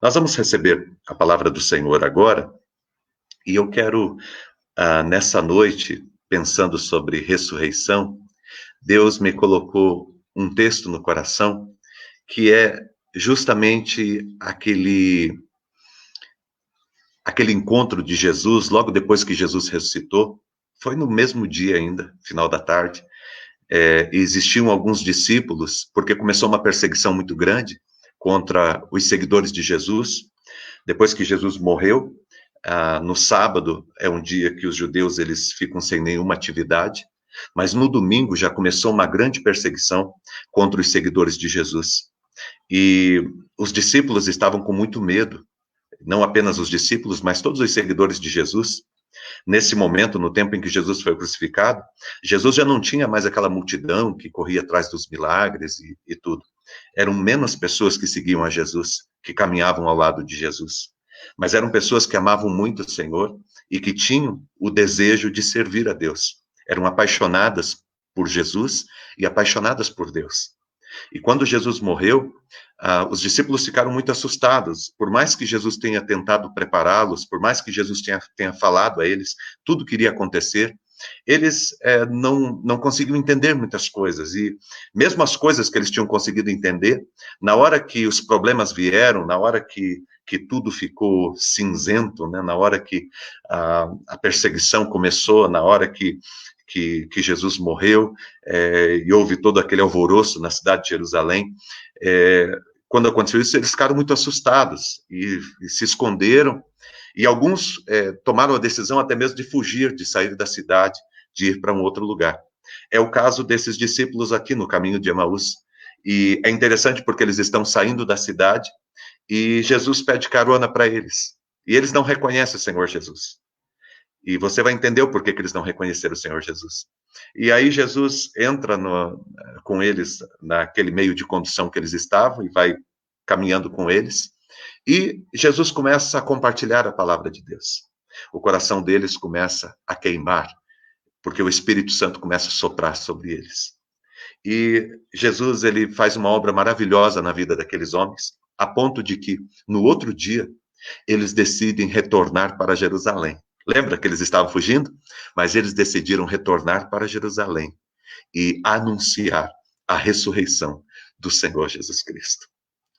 Nós vamos receber a palavra do Senhor agora, e eu quero, nessa noite, pensando sobre ressurreição, Deus me colocou um texto no coração que é justamente aquele encontro de Jesus, logo depois que Jesus ressuscitou, foi no mesmo dia ainda, final da tarde. Existiam alguns discípulos, porque começou uma perseguição muito grande contra os seguidores de Jesus. Depois que Jesus morreu, no sábado é um dia que os judeus eles ficam sem nenhuma atividade, mas no domingo já começou uma grande perseguição contra os seguidores de Jesus. E os discípulos estavam com muito medo, não apenas os discípulos, mas todos os seguidores de Jesus. Nesse momento, no tempo em que Jesus foi crucificado, Jesus já não tinha mais aquela multidão que corria atrás dos milagres e tudo. Eram menos pessoas que seguiam a Jesus, que caminhavam ao lado de Jesus. Mas eram pessoas que amavam muito o Senhor e que tinham o desejo de servir a Deus. Eram apaixonadas por Jesus e apaixonadas por Deus. E quando Jesus morreu, os discípulos ficaram muito assustados. Por mais que Jesus tenha tentado prepará-los, por mais que Jesus tenha falado a eles tudo que iria acontecer, eles não conseguiam entender muitas coisas. E mesmo as coisas que eles tinham conseguido entender, na hora que os problemas vieram, na hora que tudo ficou cinzento, né? Na hora que a perseguição começou, na hora que Jesus morreu, e houve todo aquele alvoroço na cidade de Jerusalém. Quando aconteceu isso, eles ficaram muito assustados e se esconderam, e alguns tomaram a decisão até mesmo de fugir, de sair da cidade, de ir para um outro lugar. É o caso desses discípulos aqui no caminho de Emaús, e é interessante porque eles estão saindo da cidade, e Jesus pede carona para eles, e eles não reconhecem o Senhor Jesus. E você vai entender o porquê que eles não reconheceram o Senhor Jesus. E aí Jesus entra com eles naquele meio de condução que eles estavam e vai caminhando com eles. E Jesus começa a compartilhar a palavra de Deus. O coração deles começa a queimar, porque o Espírito Santo começa a soprar sobre eles. E Jesus ele faz uma obra maravilhosa na vida daqueles homens, a ponto de que no outro dia eles decidem retornar para Jerusalém. Lembra que eles estavam fugindo? Mas eles decidiram retornar para Jerusalém e anunciar a ressurreição do Senhor Jesus Cristo.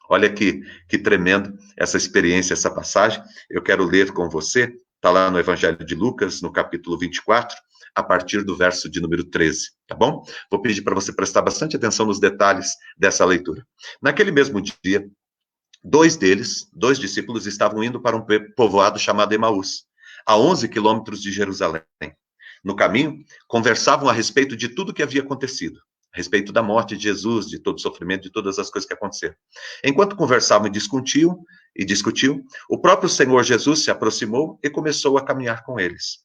Olha que tremendo essa experiência, essa passagem. Eu quero ler com você, está lá no Evangelho de Lucas, no capítulo 24, a partir do verso de número 13, tá bom? Vou pedir para você prestar bastante atenção nos detalhes dessa leitura. Naquele mesmo dia, dois discípulos, estavam indo para um povoado chamado Emaús, a 11 quilômetros de Jerusalém. No caminho, conversavam a respeito de tudo que havia acontecido, a respeito da morte de Jesus, de todo o sofrimento, de todas as coisas que aconteceram. Enquanto conversavam e discutiam, o próprio Senhor Jesus se aproximou e começou a caminhar com eles.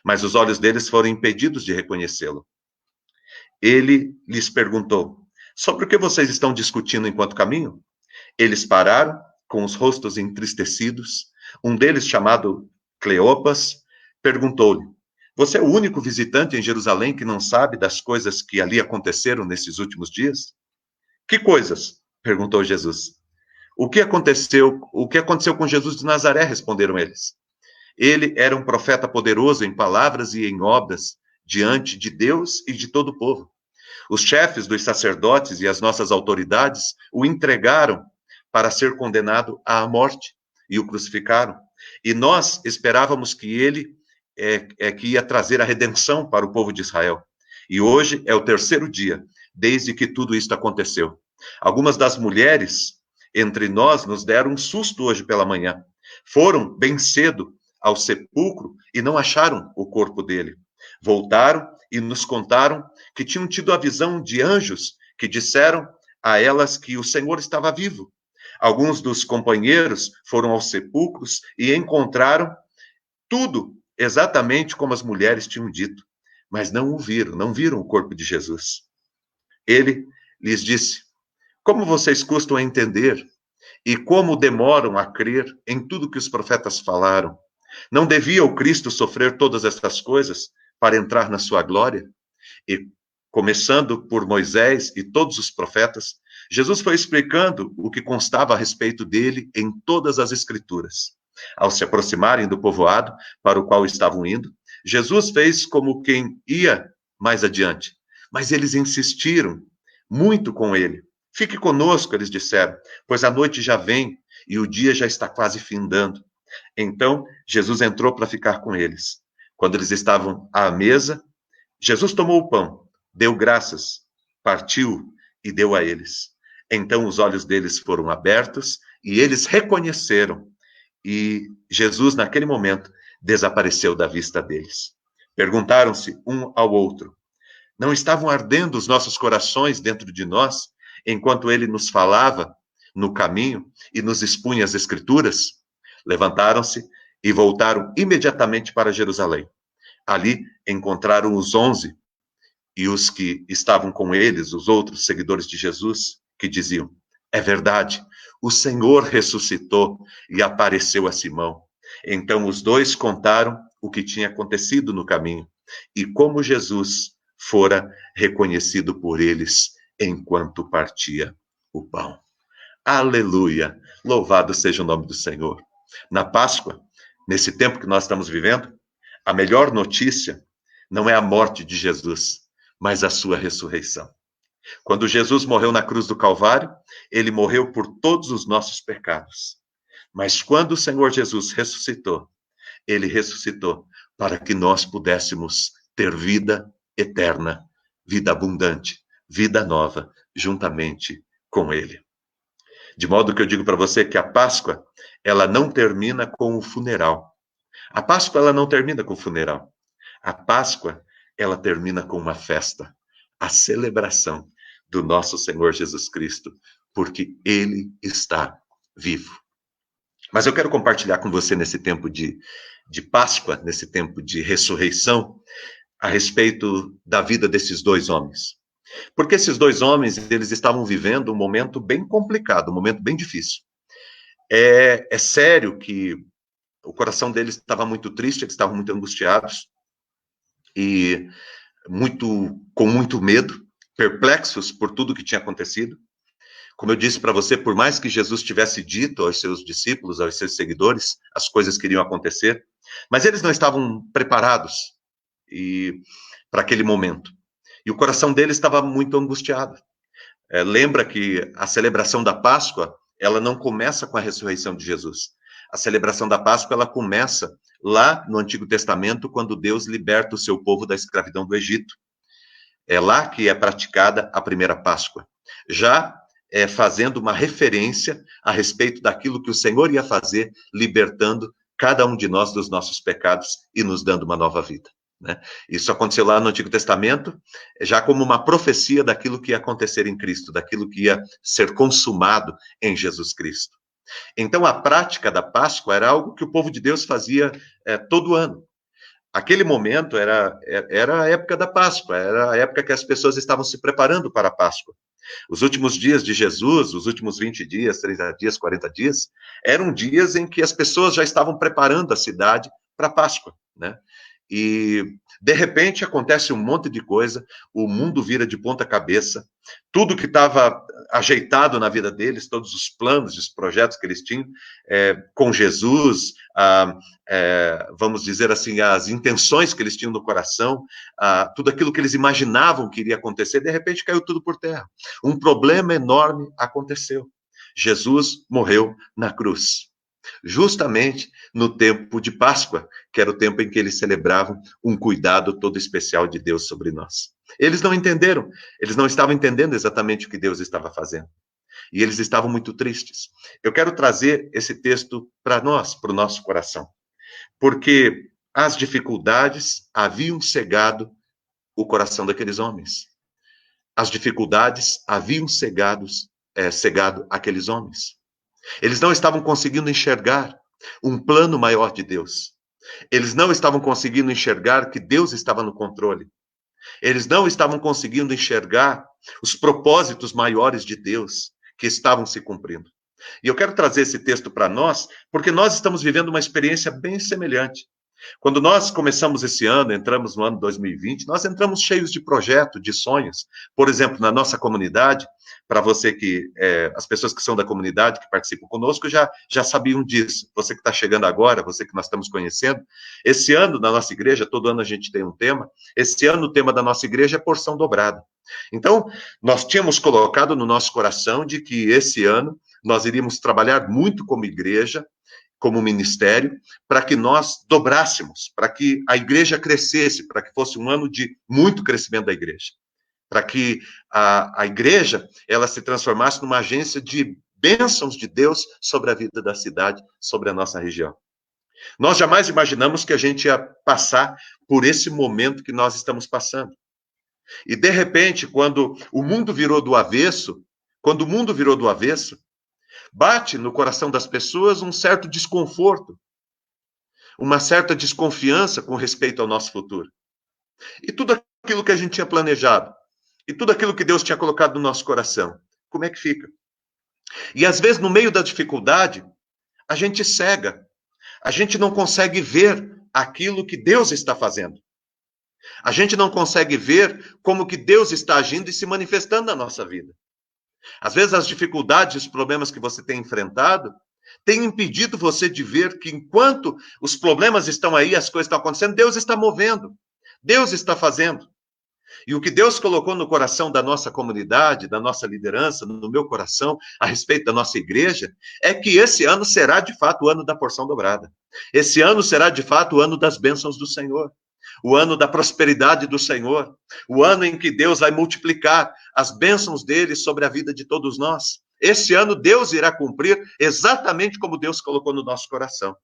Mas os olhos deles foram impedidos de reconhecê-lo. Ele lhes perguntou: sobre o que vocês estão discutindo enquanto caminham? Eles pararam, com os rostos entristecidos. Um deles, chamado Cleopas, perguntou-lhe: você é o único visitante em Jerusalém que não sabe das coisas que ali aconteceram nesses últimos dias? Que coisas? Perguntou Jesus. O que aconteceu? O que aconteceu com Jesus de Nazaré? Responderam eles. Ele era um profeta poderoso em palavras e em obras diante de Deus e de todo o povo. Os chefes dos sacerdotes e as nossas autoridades o entregaram para ser condenado à morte e o crucificaram. E nós esperávamos que ele que ia trazer a redenção para o povo de Israel. E hoje é o terceiro dia desde que tudo isso aconteceu. Algumas das mulheres entre nós nos deram um susto hoje pela manhã. Foram bem cedo ao sepulcro e não acharam o corpo dele. Voltaram e nos contaram que tinham tido a visão de anjos que disseram a elas que o Senhor estava vivo. Alguns dos companheiros foram aos sepulcros e encontraram tudo exatamente como as mulheres tinham dito, mas não o viram, não viram o corpo de Jesus. Ele lhes disse: como vocês custam a entender e como demoram a crer em tudo que os profetas falaram? Não devia o Cristo sofrer todas essas coisas para entrar na sua glória? E, começando por Moisés e todos os profetas, Jesus foi explicando o que constava a respeito dele em todas as Escrituras. Ao se aproximarem do povoado para o qual estavam indo, Jesus fez como quem ia mais adiante, mas eles insistiram muito com ele. Fique conosco, eles disseram, pois a noite já vem e o dia já está quase findando. Então, Jesus entrou para ficar com eles. Quando eles estavam à mesa, Jesus tomou o pão, deu graças, partiu e deu a eles. Então os olhos deles foram abertos e eles reconheceram. E Jesus, naquele momento, desapareceu da vista deles. Perguntaram-se um ao outro: não estavam ardendo os nossos corações dentro de nós, enquanto ele nos falava no caminho e nos expunha as Escrituras? Levantaram-se e voltaram imediatamente para Jerusalém. Ali encontraram os 11 e os que estavam com eles, os outros seguidores de Jesus, que diziam: é verdade, o Senhor ressuscitou e apareceu a Simão. Então os dois contaram o que tinha acontecido no caminho e como Jesus fora reconhecido por eles enquanto partia o pão. Aleluia! Louvado seja o nome do Senhor. Na Páscoa, nesse tempo que nós estamos vivendo, a melhor notícia não é a morte de Jesus, mas a sua ressurreição. Quando Jesus morreu na cruz do Calvário, ele morreu por todos os nossos pecados. Mas quando o Senhor Jesus ressuscitou, ele ressuscitou para que nós pudéssemos ter vida eterna, vida abundante, vida nova, juntamente com ele. De modo que eu digo para você que a Páscoa, ela não termina com o funeral. A Páscoa, ela não termina com o funeral. A Páscoa, ela termina com uma festa, a celebração do nosso Senhor Jesus Cristo, porque ele está vivo. Mas eu quero compartilhar com você nesse tempo de Páscoa, nesse tempo de ressurreição, a respeito da vida desses dois homens. Porque esses dois homens, eles estavam vivendo um momento bem complicado, um momento bem difícil. É sério que o coração deles estava muito triste, eles estavam muito angustiados e com muito medo, perplexos por tudo que tinha acontecido. Como eu disse para você, por mais que Jesus tivesse dito aos seus discípulos, aos seus seguidores, as coisas que iriam acontecer, mas eles não estavam preparados para aquele momento. E o coração deles estava muito angustiado. Lembra que a celebração da Páscoa, ela não começa com a ressurreição de Jesus. A celebração da Páscoa, ela começa lá no Antigo Testamento, quando Deus liberta o seu povo da escravidão do Egito. É lá que é praticada a primeira Páscoa. Já fazendo uma referência a respeito daquilo que o Senhor ia fazer, libertando cada um de nós dos nossos pecados e nos dando uma nova vida. Né? Isso aconteceu lá no Antigo Testamento, já como uma profecia daquilo que ia acontecer em Cristo, daquilo que ia ser consumado em Jesus Cristo. Então, a prática da Páscoa era algo que o povo de Deus fazia todo ano. Aquele momento era a época da Páscoa, era a época que as pessoas estavam se preparando para a Páscoa. Os últimos dias de Jesus, os últimos 20 dias, 30 dias, 40 dias, eram dias em que as pessoas já estavam preparando a cidade para a Páscoa, né? E, de repente, acontece um monte de coisa, o mundo vira de ponta cabeça, tudo que estava ajeitado na vida deles, todos os planos, os projetos que eles tinham com Jesus, vamos dizer assim, as intenções que eles tinham no coração, tudo aquilo que eles imaginavam que iria acontecer, de repente caiu tudo por terra. Um problema enorme aconteceu. Jesus morreu na cruz. Justamente no tempo de Páscoa, que era o tempo em que eles celebravam um cuidado todo especial de Deus sobre nós. Eles não entenderam, eles não estavam entendendo exatamente o que Deus estava fazendo. E eles estavam muito tristes. Eu quero trazer esse texto para nós, para o nosso coração, porque as dificuldades haviam cegado o coração daqueles homens. As dificuldades haviam cegado aqueles homens. Eles não estavam conseguindo enxergar um plano maior de Deus. Eles não estavam conseguindo enxergar que Deus estava no controle. Eles não estavam conseguindo enxergar os propósitos maiores de Deus que estavam se cumprindo. E eu quero trazer esse texto para nós, porque nós estamos vivendo uma experiência bem semelhante. Quando nós começamos esse ano, entramos no ano 2020, nós entramos cheios de projetos, de sonhos. Por exemplo, na nossa comunidade, para você que, as pessoas que são da comunidade, que participam conosco, já sabiam disso. Você que está chegando agora, você que nós estamos conhecendo, esse ano na nossa igreja, todo ano a gente tem um tema, esse ano o tema da nossa igreja é porção dobrada. Então, nós tínhamos colocado no nosso coração de que esse ano nós iríamos trabalhar muito como igreja, como ministério, para que nós dobrássemos, para que a igreja crescesse, para que fosse um ano de muito crescimento da igreja, para que a igreja ela se transformasse numa agência de bênçãos de Deus sobre a vida da cidade, sobre a nossa região. Nós jamais imaginamos que a gente ia passar por esse momento que nós estamos passando. E, de repente, quando o mundo virou do avesso, bate no coração das pessoas um certo desconforto, uma certa desconfiança com respeito ao nosso futuro. E tudo aquilo que a gente tinha planejado, e tudo aquilo que Deus tinha colocado no nosso coração, como é que fica? E às vezes, no meio da dificuldade, a gente cega, a gente não consegue ver aquilo que Deus está fazendo. A gente não consegue ver como que Deus está agindo e se manifestando na nossa vida. Às vezes as dificuldades, os problemas que você tem enfrentado, têm impedido você de ver que enquanto os problemas estão aí, as coisas estão acontecendo, Deus está movendo, Deus está fazendo. E o que Deus colocou no coração da nossa comunidade, da nossa liderança, no meu coração, a respeito da nossa igreja, é que esse ano será de fato o ano da porção dobrada. Esse ano será de fato o ano das bênçãos do Senhor. O ano da prosperidade do Senhor, o ano em que Deus vai multiplicar as bênçãos dele sobre a vida de todos nós. Esse ano Deus irá cumprir exatamente como Deus colocou no nosso coração.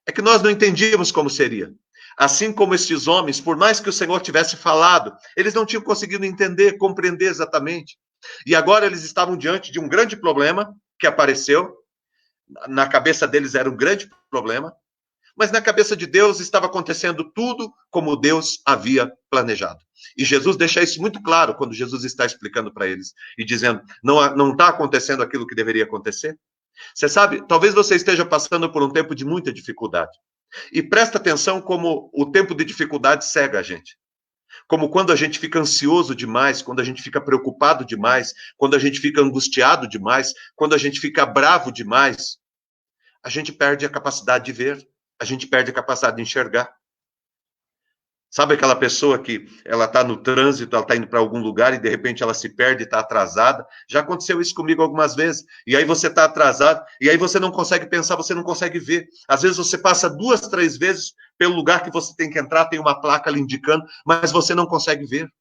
É que nós não entendíamos como seria. Assim como estes homens, por mais que o Senhor tivesse falado, eles não tinham conseguido entender, compreender exatamente. E agora eles estavam diante de um grande problema que apareceu. Na cabeça deles era um grande problema. Mas na cabeça de Deus estava acontecendo tudo como Deus havia planejado. E Jesus deixa isso muito claro quando Jesus está explicando para eles e dizendo, não está acontecendo aquilo que deveria acontecer. Você sabe, talvez você esteja passando por um tempo de muita dificuldade. E presta atenção como o tempo de dificuldade cega a gente. Como quando a gente fica ansioso demais, quando a gente fica preocupado demais, quando a gente fica angustiado demais, quando a gente fica bravo demais, a gente perde a capacidade de ver. A gente perde a capacidade de enxergar. Sabe aquela pessoa que ela está no trânsito, ela está indo para algum lugar e de repente ela se perde, está atrasada? Já aconteceu isso comigo algumas vezes. E aí você está atrasado, e aí você não consegue pensar, você não consegue ver. Às vezes você passa 2, 3 vezes pelo lugar que você tem que entrar, tem uma placa ali indicando, mas você não consegue ver.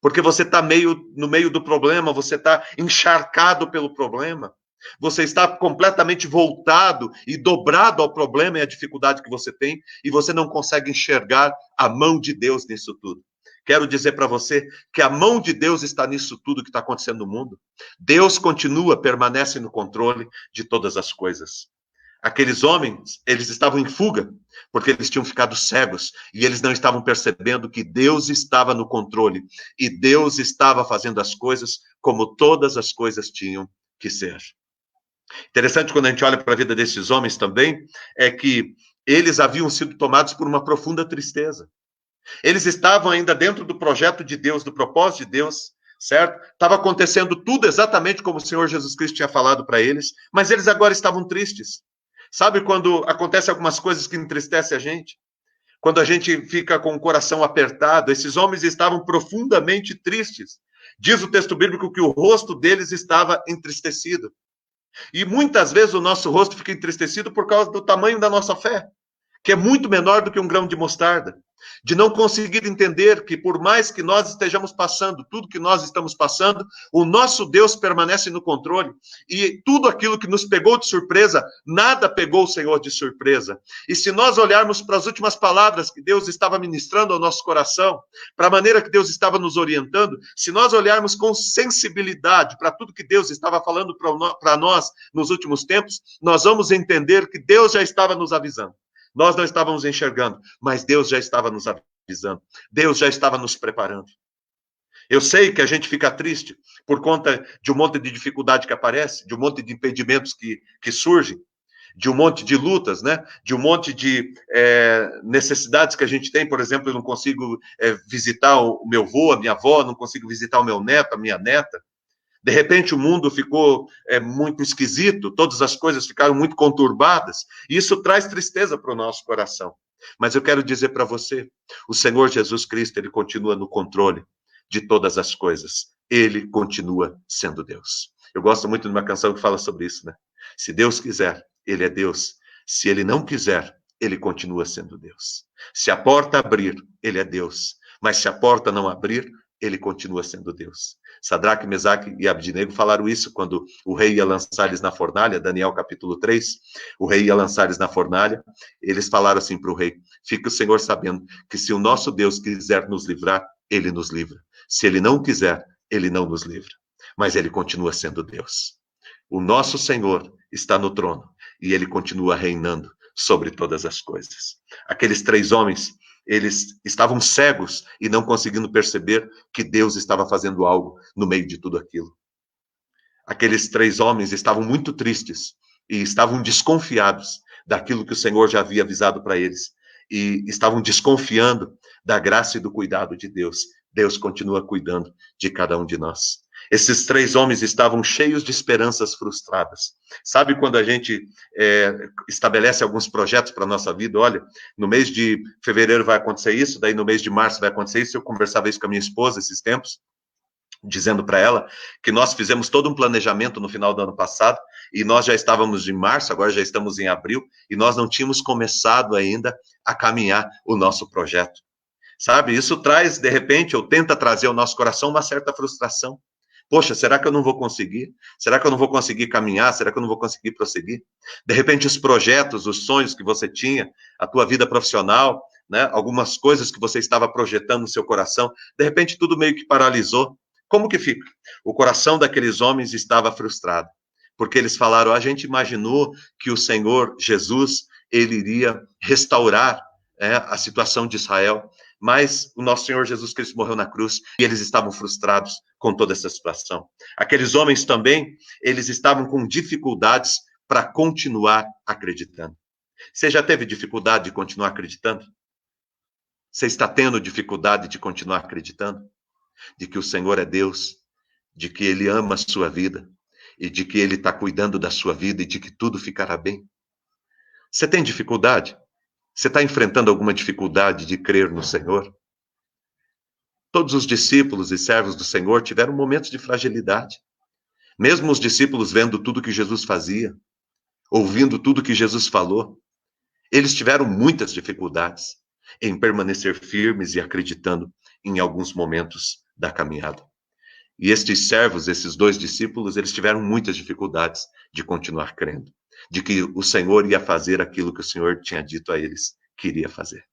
Porque você está no meio do problema, você está encharcado pelo problema. Você está completamente voltado e dobrado ao problema e à dificuldade que você tem, e você não consegue enxergar a mão de Deus nisso tudo. Quero dizer para você que a mão de Deus está nisso tudo que está acontecendo no mundo. Deus continua, permanece no controle de todas as coisas. Aqueles homens, eles estavam em fuga, porque eles tinham ficado cegos, e eles não estavam percebendo que Deus estava no controle, e Deus estava fazendo as coisas como todas as coisas tinham que ser. Interessante quando a gente olha para a vida desses homens também, é que eles haviam sido tomados por uma profunda tristeza. Eles estavam ainda dentro do projeto de Deus, do propósito de Deus, certo? Estava acontecendo tudo exatamente como o Senhor Jesus Cristo tinha falado para eles, mas eles agora estavam tristes. Sabe quando acontecem algumas coisas que entristecem a gente? Quando a gente fica com o coração apertado, esses homens estavam profundamente tristes. Diz o texto bíblico que o rosto deles estava entristecido. E muitas vezes o nosso rosto fica entristecido por causa do tamanho da nossa fé, que é muito menor do que um grão de mostarda. De não conseguir entender que por mais que nós estejamos passando, tudo que nós estamos passando, o nosso Deus permanece no controle. E tudo aquilo que nos pegou de surpresa, nada pegou o Senhor de surpresa. E se nós olharmos para as últimas palavras que Deus estava ministrando ao nosso coração, para a maneira que Deus estava nos orientando, se nós olharmos com sensibilidade para tudo que Deus estava falando para nós nos últimos tempos, nós vamos entender que Deus já estava nos avisando. Nós não estávamos enxergando, mas Deus já estava nos avisando. Deus já estava nos preparando. Eu sei que a gente fica triste por conta de um monte de dificuldade que aparece, de um monte de impedimentos que surgem, de um monte de lutas, né? De um monte de necessidades que a gente tem. Por exemplo, eu não consigo visitar o meu avô, a minha avó, não consigo visitar o meu neto, a minha neta. De repente o mundo ficou muito esquisito, todas as coisas ficaram muito conturbadas, e isso traz tristeza para o nosso coração. Mas eu quero dizer para você, o Senhor Jesus Cristo, ele continua no controle de todas as coisas. Ele continua sendo Deus. Eu gosto muito de uma canção que fala sobre isso, né? Se Deus quiser, ele é Deus. Se ele não quiser, ele continua sendo Deus. Se a porta abrir, ele é Deus. Mas se a porta não abrir, ele continua sendo Deus. Sadraque, Mesaque e Abdinego falaram isso quando o rei ia lançar eles na fornalha, Daniel capítulo 3, o rei ia lançar eles na fornalha, eles falaram assim para o rei, fique o Senhor sabendo que se o nosso Deus quiser nos livrar, ele nos livra. Se ele não quiser, ele não nos livra. Mas ele continua sendo Deus. O nosso Senhor está no trono e ele continua reinando sobre todas as coisas. Aqueles 3 homens, eles estavam cegos e não conseguindo perceber que Deus estava fazendo algo no meio de tudo aquilo. Aqueles 3 homens estavam muito tristes e estavam desconfiados daquilo que o Senhor já havia avisado para eles. E estavam desconfiando da graça e do cuidado de Deus. Deus continua cuidando de cada um de nós. Esses 3 homens estavam cheios de esperanças frustradas. Sabe quando a gente estabelece alguns projetos para a nossa vida? Olha, no mês de fevereiro vai acontecer isso, daí no mês de março vai acontecer isso. Eu conversava isso com a minha esposa esses tempos, dizendo para ela que nós fizemos todo um planejamento no final do ano passado, e nós já estávamos em março, agora já estamos em abril, e nós não tínhamos começado ainda a caminhar o nosso projeto. Sabe, isso traz, de repente, ou tenta trazer ao nosso coração uma certa frustração. Poxa, será que eu não vou conseguir? Será que eu não vou conseguir caminhar? Será que eu não vou conseguir prosseguir? De repente, os projetos, os sonhos que você tinha, a tua vida profissional, né, algumas coisas que você estava projetando no seu coração, de repente tudo meio que paralisou. Como que fica? O coração daqueles homens estava frustrado, porque eles falaram, a gente imaginou que o Senhor Jesus, ele iria restaurar a situação de Israel, mas o nosso Senhor Jesus Cristo morreu na cruz e eles estavam frustrados com toda essa situação. Aqueles homens também, eles estavam com dificuldades para continuar acreditando. Você já teve dificuldade de continuar acreditando? Você está tendo dificuldade de continuar acreditando? De que o Senhor é Deus, de que Ele ama a sua vida e de que Ele está cuidando da sua vida e de que tudo ficará bem? Você tem dificuldade? Você está enfrentando alguma dificuldade de crer no Senhor? Todos os discípulos e servos do Senhor tiveram momentos de fragilidade. Mesmo os discípulos vendo tudo que Jesus fazia, ouvindo tudo que Jesus falou, eles tiveram muitas dificuldades em permanecer firmes e acreditando em alguns momentos da caminhada. E estes servos, esses 2 discípulos, eles tiveram muitas dificuldades de continuar crendo, de que o Senhor ia fazer aquilo que o Senhor tinha dito a eles que iria fazer.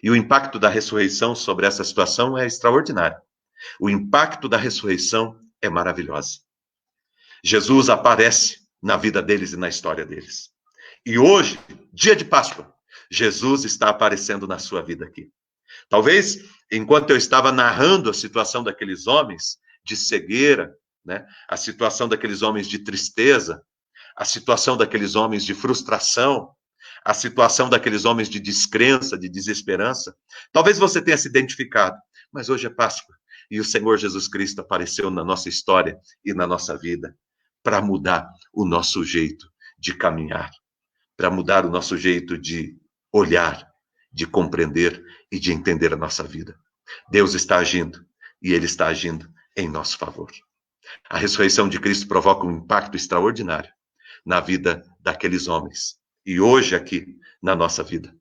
E o impacto da ressurreição sobre essa situação é extraordinário. O impacto da ressurreição é maravilhoso. Jesus aparece na vida deles e na história deles. E hoje, dia de Páscoa, Jesus está aparecendo na sua vida aqui. Talvez, enquanto eu estava narrando a situação daqueles homens de cegueira, né, a situação daqueles homens de tristeza, a situação daqueles homens de frustração, a situação daqueles homens de descrença, de desesperança, talvez você tenha se identificado, mas hoje é Páscoa e o Senhor Jesus Cristo apareceu na nossa história e na nossa vida para mudar o nosso jeito de caminhar, para mudar o nosso jeito de olhar, de compreender e de entender a nossa vida. Deus está agindo e Ele está agindo em nosso favor. A ressurreição de Cristo provoca um impacto extraordinário na vida daqueles homens e hoje aqui na nossa vida.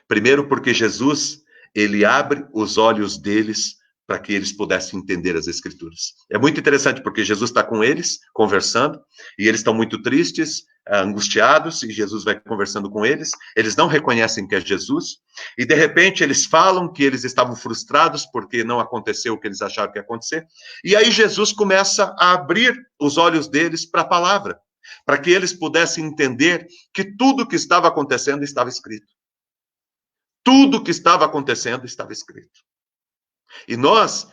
Primeiro porque Jesus, ele abre os olhos deles para que eles pudessem entender as Escrituras. É muito interessante porque Jesus está com eles, conversando, e eles estão muito tristes, angustiados, e Jesus vai conversando com eles. Eles não reconhecem que é Jesus, e de repente eles falam que eles estavam frustrados porque não aconteceu o que eles acharam que ia acontecer. E aí Jesus começa a abrir os olhos deles para a palavra, para que eles pudessem entender que tudo o que estava acontecendo estava escrito. Tudo o que estava acontecendo estava escrito. E nós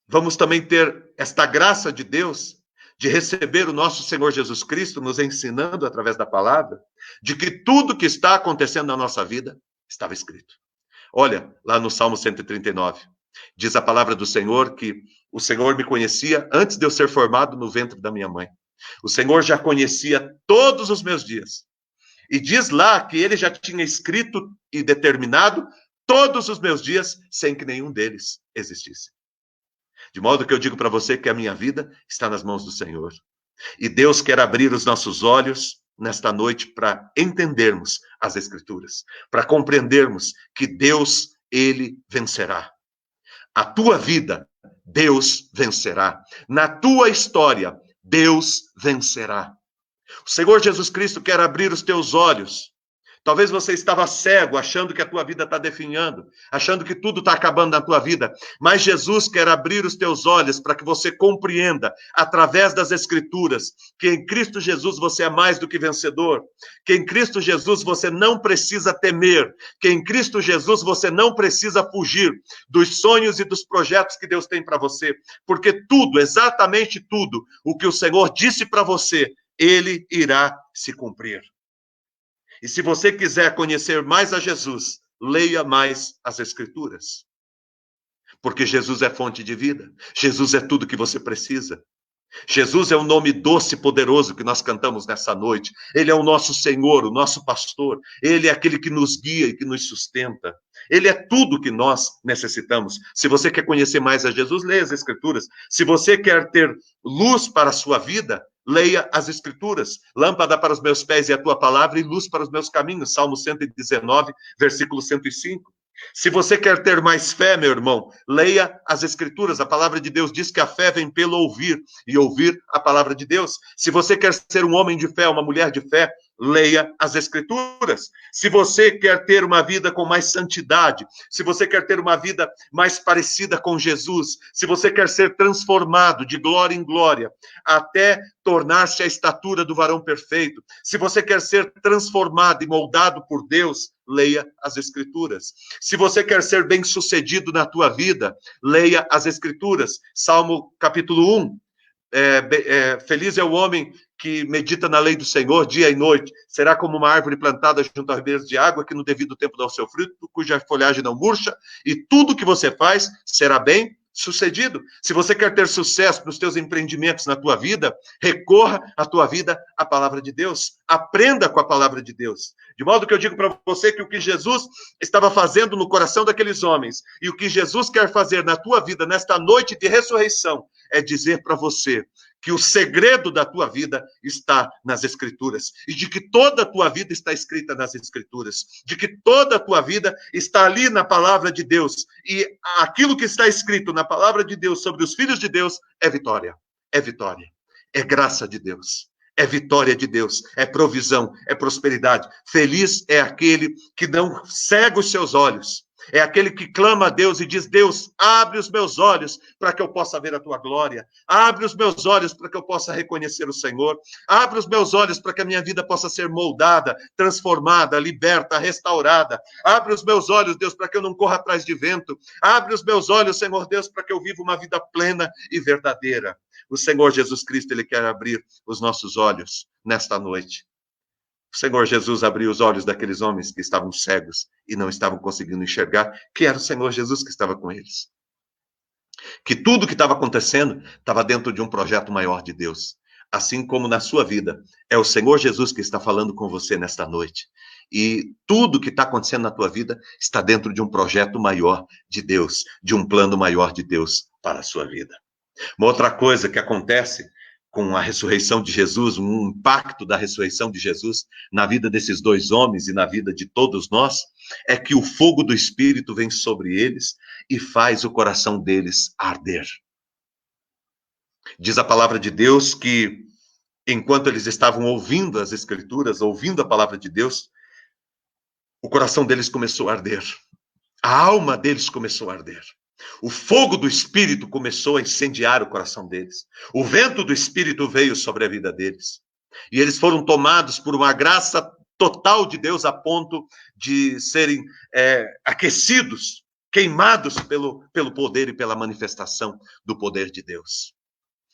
vamos também ter esta graça de Deus de receber o nosso Senhor Jesus Cristo nos ensinando através da palavra, de que tudo que está acontecendo na nossa vida estava escrito. Olha, lá no Salmo 139, diz a palavra do Senhor que o Senhor me conhecia antes de eu ser formado no ventre da minha mãe. O Senhor já conhecia todos os meus dias. E diz lá que ele já tinha escrito e determinado todos os meus dias sem que nenhum deles existisse. De modo que eu digo para você que a minha vida está nas mãos do Senhor. E Deus quer abrir os nossos olhos nesta noite para entendermos as Escrituras, para compreendermos que Deus, ele vencerá. A tua vida, Deus vencerá. Na tua história, Deus vencerá. O Senhor Jesus Cristo quer abrir os teus olhos. Talvez você estava cego, achando que a tua vida está definhando, achando que tudo está acabando na tua vida. Mas Jesus quer abrir os teus olhos para que você compreenda, através das Escrituras, que em Cristo Jesus você é mais do que vencedor, que em Cristo Jesus você não precisa temer, que em Cristo Jesus você não precisa fugir dos sonhos e dos projetos que Deus tem para você, porque tudo, exatamente tudo, o que o Senhor disse para você, ele irá se cumprir. E se você quiser conhecer mais a Jesus, leia mais as Escrituras. Porque Jesus é fonte de vida. Jesus é tudo que você precisa. Jesus é o nome doce e poderoso que nós cantamos nessa noite. Ele é o nosso Senhor, o nosso pastor. Ele é aquele que nos guia e que nos sustenta. Ele é tudo que nós necessitamos. Se você quer conhecer mais a Jesus, leia as Escrituras. Se você quer ter luz para a sua vida, leia as Escrituras. Lâmpada para os meus pés e a tua palavra e luz para os meus caminhos. Salmo 119, versículo 105. Se você quer ter mais fé, meu irmão, leia as Escrituras. A palavra de Deus diz que a fé vem pelo ouvir, e ouvir a palavra de Deus. Se você quer ser um homem de fé, uma mulher de fé, leia as Escrituras. Se você quer ter uma vida com mais santidade, se você quer ter uma vida mais parecida com Jesus, se você quer ser transformado de glória em glória, até tornar-se a estatura do varão perfeito, se você quer ser transformado e moldado por Deus, leia as Escrituras. Se você quer ser bem-sucedido na tua vida, leia as Escrituras. Salmo capítulo 1. Feliz é o homem que medita na lei do Senhor dia e noite. Será como uma árvore plantada junto a ribeiros de água, que no devido tempo dá o seu fruto, cuja folhagem não murcha, e tudo que você faz será bem sucedido. Se você quer ter sucesso nos teus empreendimentos na tua vida, recorra a tua vida à palavra de Deus. Aprenda com a palavra de Deus. De modo que eu digo para você que o que Jesus estava fazendo no coração daqueles homens e o que Jesus quer fazer na tua vida nesta noite de ressurreição é dizer para você que o segredo da tua vida está nas Escrituras, e de que toda a tua vida está escrita nas Escrituras, de que toda a tua vida está ali na palavra de Deus, e aquilo que está escrito na palavra de Deus sobre os filhos de Deus é vitória, é graça de Deus, é vitória de Deus, é provisão, é prosperidade. Feliz é aquele que não cega os seus olhos, é aquele que clama a Deus e diz: Deus, abre os meus olhos para que eu possa ver a tua glória. Abre os meus olhos para que eu possa reconhecer o Senhor. Abre os meus olhos para que a minha vida possa ser moldada, transformada, liberta, restaurada. Abre os meus olhos, Deus, para que eu não corra atrás de vento. Abre os meus olhos, Senhor Deus, para que eu viva uma vida plena e verdadeira. O Senhor Jesus Cristo, Ele quer abrir os nossos olhos nesta noite. O Senhor Jesus abriu os olhos daqueles homens que estavam cegos e não estavam conseguindo enxergar que era o Senhor Jesus que estava com eles. Que tudo que estava acontecendo estava dentro de um projeto maior de Deus. Assim como na sua vida, é o Senhor Jesus que está falando com você nesta noite. E tudo que está acontecendo na tua vida está dentro de um projeto maior de Deus, de um plano maior de Deus para a sua vida. Uma outra coisa que acontece com a ressurreição de Jesus, um impacto da ressurreição de Jesus na vida desses dois homens e na vida de todos nós, é que o fogo do Espírito vem sobre eles e faz o coração deles arder. Diz a palavra de Deus que, enquanto eles estavam ouvindo as Escrituras, ouvindo a palavra de Deus, o coração deles começou a arder. A alma deles começou a arder. O fogo do Espírito começou a incendiar o coração deles. O vento do Espírito veio sobre a vida deles. E eles foram tomados por uma graça total de Deus a ponto de serem aquecidos, queimados pelo poder e pela manifestação do poder de Deus.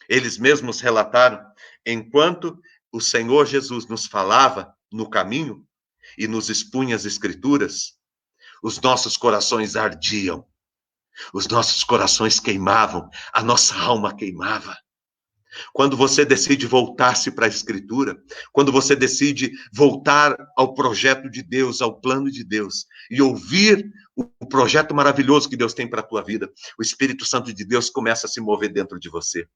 Eles mesmos relataram, enquanto o Senhor Jesus nos falava no caminho e nos expunha as Escrituras, os nossos corações ardiam, os nossos corações queimavam, a nossa alma queimava. Quando você decide voltar-se para a Escritura, quando você decide voltar ao projeto de Deus, ao plano de Deus, e ouvir o projeto maravilhoso que Deus tem para a tua vida, o Espírito Santo de Deus começa a se mover dentro de você.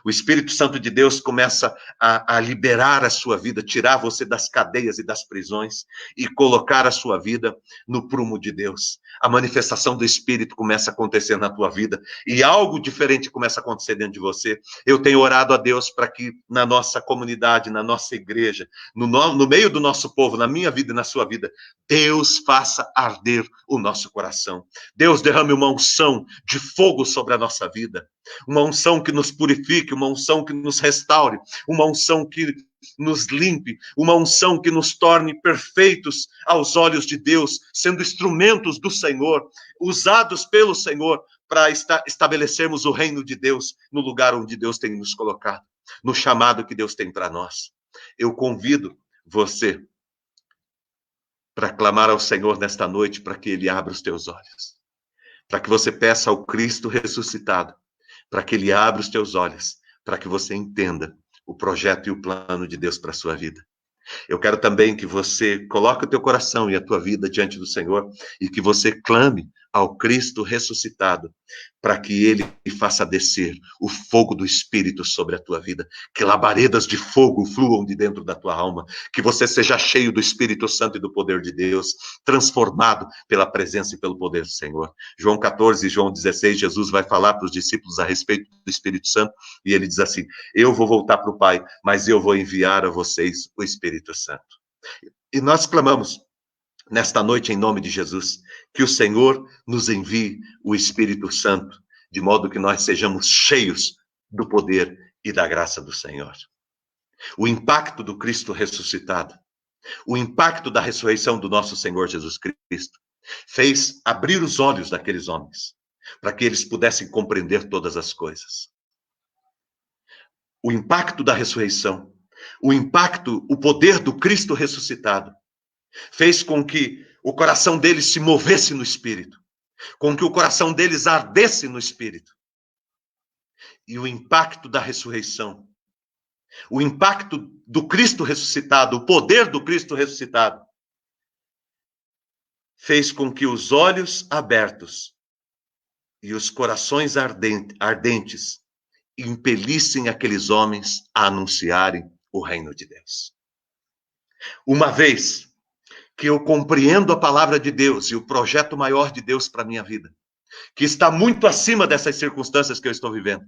O Espírito Santo de Deus começa a liberar a sua vida, tirar você das cadeias e das prisões e colocar a sua vida no prumo de Deus. A manifestação do Espírito começa a acontecer na tua vida e algo diferente começa a acontecer dentro de você. Eu tenho orado a Deus para que na nossa comunidade, na nossa igreja, no meio do nosso povo, na minha vida e na sua vida, Deus faça arder o nosso coração. Deus derrame uma unção de fogo sobre a nossa vida. Uma unção que nos purifique, uma unção que nos restaure, uma unção que nos limpe, uma unção que nos torne perfeitos aos olhos de Deus, sendo instrumentos do Senhor, usados pelo Senhor para estabelecermos o reino de Deus no lugar onde Deus tem nos colocado, no chamado que Deus tem para nós. Eu convido você para clamar ao Senhor nesta noite, para que Ele abra os teus olhos, para que você peça ao Cristo ressuscitado, para que Ele abra os teus olhos, para que você entenda o projeto e o plano de Deus para a sua vida. Eu quero também que você coloque o teu coração e a tua vida diante do Senhor e que você clame ao Cristo ressuscitado para que Ele faça descer o fogo do Espírito sobre a tua vida, que labaredas de fogo fluam de dentro da tua alma, que você seja cheio do Espírito Santo e do poder de Deus, transformado pela presença e pelo poder do Senhor. João 14 e João 16, Jesus vai falar para os discípulos a respeito do Espírito Santo e ele diz assim: eu vou voltar para o Pai, mas eu vou enviar a vocês o Espírito Santo. E nós clamamos nesta noite, em nome de Jesus, que o Senhor nos envie o Espírito Santo, de modo que nós sejamos cheios do poder e da graça do Senhor. O impacto do Cristo ressuscitado, o impacto da ressurreição do nosso Senhor Jesus Cristo, fez abrir os olhos daqueles homens, para que eles pudessem compreender todas as coisas. O impacto da ressurreição, o poder do Cristo ressuscitado, fez com que o coração deles se movesse no Espírito, com que o coração deles ardesse no Espírito. E o impacto da ressurreição, o impacto do Cristo ressuscitado, o poder do Cristo ressuscitado, fez com que os olhos abertos e os corações ardentes impelissem aqueles homens a anunciarem o reino de Deus. Uma vez que eu compreendo a palavra de Deus e o projeto maior de Deus para a minha vida, que está muito acima dessas circunstâncias que eu estou vivendo.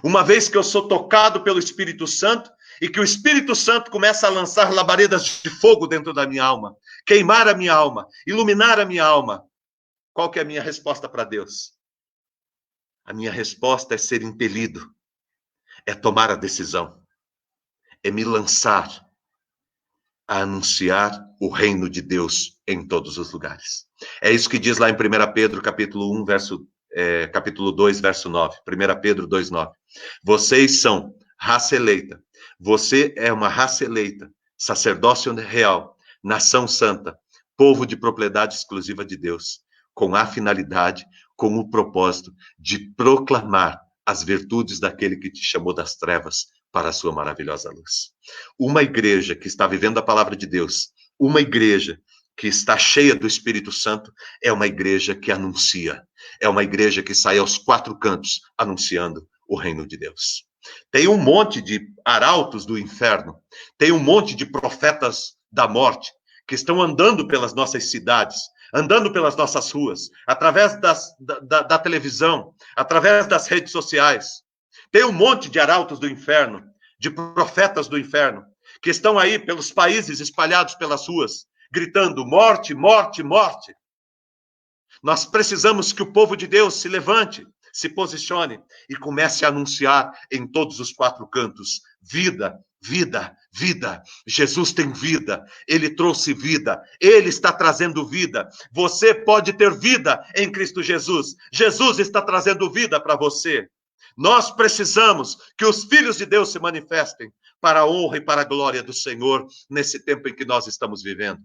Uma vez que eu sou tocado pelo Espírito Santo e que o Espírito Santo começa a lançar labaredas de fogo dentro da minha alma, queimar a minha alma, iluminar a minha alma, qual que é a minha resposta para Deus? A minha resposta é ser impelido, é tomar a decisão, é me lançar a anunciar o reino de Deus em todos os lugares. É isso que diz lá em 1 Pedro, capítulo 2, verso 9. 1 Pedro 2, 9. Vocês são raça eleita. Você é uma raça eleita, sacerdócio real, nação santa, povo de propriedade exclusiva de Deus, com a finalidade, com o propósito de proclamar as virtudes daquele que te chamou das trevas para a sua maravilhosa luz. Uma igreja que está vivendo a palavra de Deus, uma igreja que está cheia do Espírito Santo, é uma igreja que anuncia, é uma igreja que sai aos quatro cantos anunciando o reino de Deus. Tem um monte de arautos do inferno, tem um monte de profetas da morte que estão andando pelas nossas cidades, andando pelas nossas ruas, através da televisão, através das redes sociais. Tem um monte de arautos do inferno, de profetas do inferno, que estão aí pelos países espalhados pelas ruas, gritando morte, morte, morte. Nós precisamos que o povo de Deus se levante, se posicione e comece a anunciar em todos os quatro cantos: vida, vida, vida. Jesus tem vida, ele trouxe vida, ele está trazendo vida. Você pode ter vida em Cristo Jesus. Jesus está trazendo vida para você. Nós precisamos que os filhos de Deus se manifestem para a honra e para a glória do Senhor nesse tempo em que nós estamos vivendo.